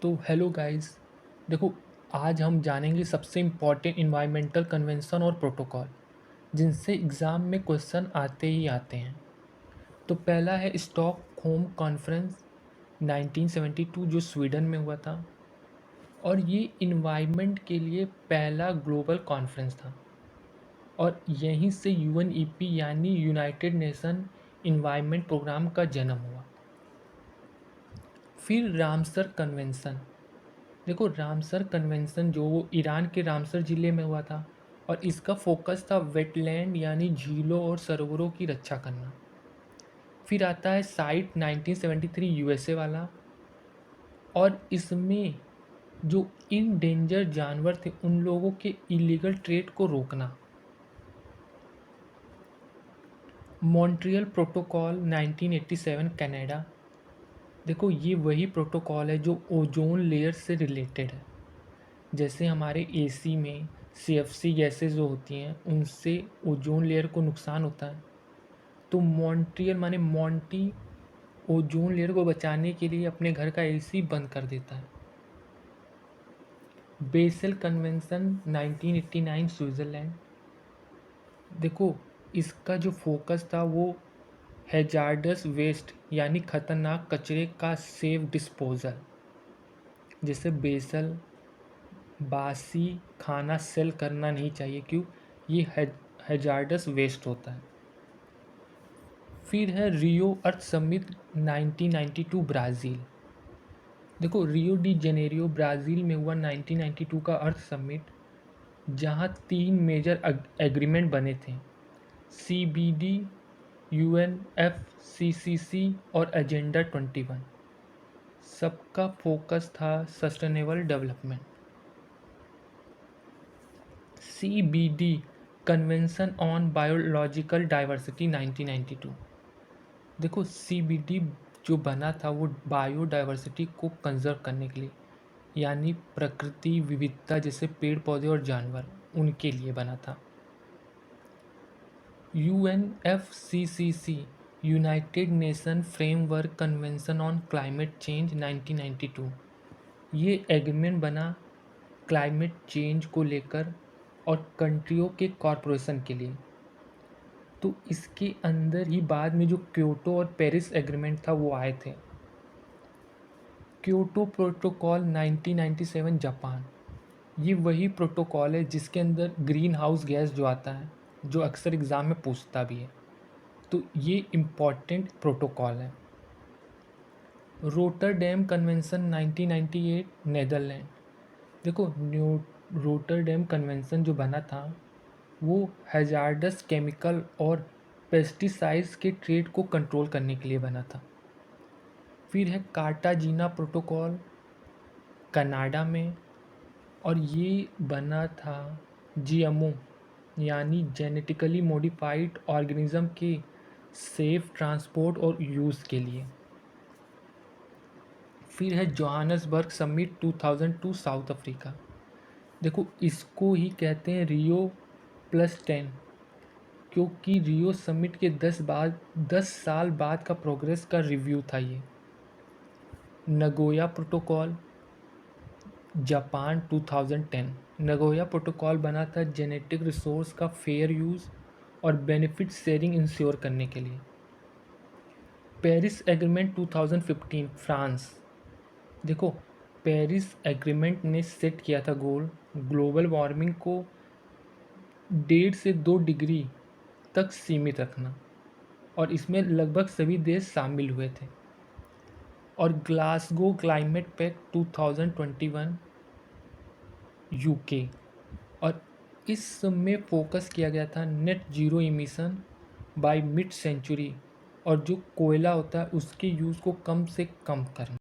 तो hello guys. देखो, आज हम जानेंगे सबसे इम्पॉर्टेंट इन्वायरमेंटल कन्वेंशन और प्रोटोकॉल जिनसे एग्ज़ाम में क्वेश्चन आते ही आते हैं। तो पहला है स्टॉकहोम कॉन्फ्रेंस 1972 जो स्वीडन में हुआ था, और ये इन्वायरमेंट के लिए पहला ग्लोबल कॉन्फ्रेंस था और यहीं से यूएनईपी यानी यूनाइटेड नेशन इन्वायरमेंट प्रोग्राम का जन्म हुआ। फिर रामसर कन्वेंशन। देखो, रामसर कन्वेंशन जो वो ईरान के रामसर ज़िले में हुआ था और इसका फोकस था वेटलैंड यानी झीलों और सरोवरों की रक्षा करना। फिर आता है साइट 1973 यूएसए वाला, और इसमें जो इन डेंजर जानवर थे उन लोगों के इलीगल ट्रेड को रोकना। Montreal protocol 1987 Canada. देखो, ये वही प्रोटोकॉल है जो ओजोन लेयर से रिलेटेड है। जैसे हमारे एसी में सीएफसी गैसेस जो होती हैं उनसे ओजोन लेयर को नुकसान होता है, तो मॉन्ट्रियल माने मॉन्टी ओजोन लेयर को बचाने के लिए अपने घर का एसी बंद कर देता है। Basal convention 1989 Switzerland. देखो, इसका जो फोकस था वो हैजार्डस वेस्ट यानी खतरनाक कचरे का सेफ डिस्पोजल। जैसे बेसल बासी खाना सेल करना नहीं चाहिए, क्यों? ये हैजार्डस वेस्ट होता है। फिर है रियो अर्थ समिट 1992 ब्राज़ील। देखो, रियो डी जेनेरियो ब्राज़ील में हुआ 1992 का अर्थ समिट, जहाँ 3 मेजर एग्रीमेंट बने थे: सीबीडी, यूएनएफसीसीसी और एजेंडा 21। सबका फोकस था sustainable development. CBD convention on biological diversity 1992। देखो, सीबीडी जो बना था वो बायोडाइवर्सिटी को कंजर्व करने के लिए, यानी प्रकृति विविधता जैसे पेड़ पौधे और जानवर उनके लिए बना था। UNFCCC United nation framework convention on climate change 1992। ये एग्रीमेंट बना क्लाइमेट चेंज को लेकर और कंट्रियों के कॉरपोरेशन के लिए। तो इसके अंदर ही बाद में जो क्योटो और पेरिस एग्रीमेंट था वो आए थे। Kyoto protocol 1997 Japan. ये वही प्रोटोकॉल है जिसके अंदर ग्रीन हाउस गैस जो आता है, जो अक्सर एग्ज़ाम में पूछता भी है, तो ये इम्पॉर्टेंट प्रोटोकॉल है। Rotterdam convention 1998 Netherlands. देखो, रोटरडैम कन्वेंशन जो बना था वो हैजार्डस केमिकल और पेस्टिसाइड्स के ट्रेड को कंट्रोल करने के लिए बना था। फिर है कार्टाजीना प्रोटोकॉल कनाडा में, और ये बना था जीएमओ यानी जेनेटिकली मॉडिफाइड ऑर्गेनिज्म के सेफ ट्रांसपोर्ट और यूज़ के लिए। फिर है जोहान्सबर्ग समिट 2002 साउथ अफ्रीका। देखो, इसको ही कहते हैं रियो प्लस 10, क्योंकि रियो समिट के 10 साल बाद का प्रोग्रेस का रिव्यू था ये। Nagoya protocol Japan 2010। Nagoya protocol बना था जेनेटिक रिसोर्स का फेयर यूज़ और बेनिफिट शेयरिंग इंश्योर करने के लिए। Paris agreement 2015 France. देखो, पेरिस एग्रीमेंट ने सेट किया था गोल ग्लोबल वार्मिंग को 1.5 से 2 डिग्री तक सीमित रखना, और इसमें लगभग सभी देश शामिल हुए थे। और ग्लासगो क्लाइमेट पैक्ट 2021 यूके, और इस में फोकस किया गया था net zero emission by mid century, और जो कोयला होता है उसके यूज़ को कम से कम करना।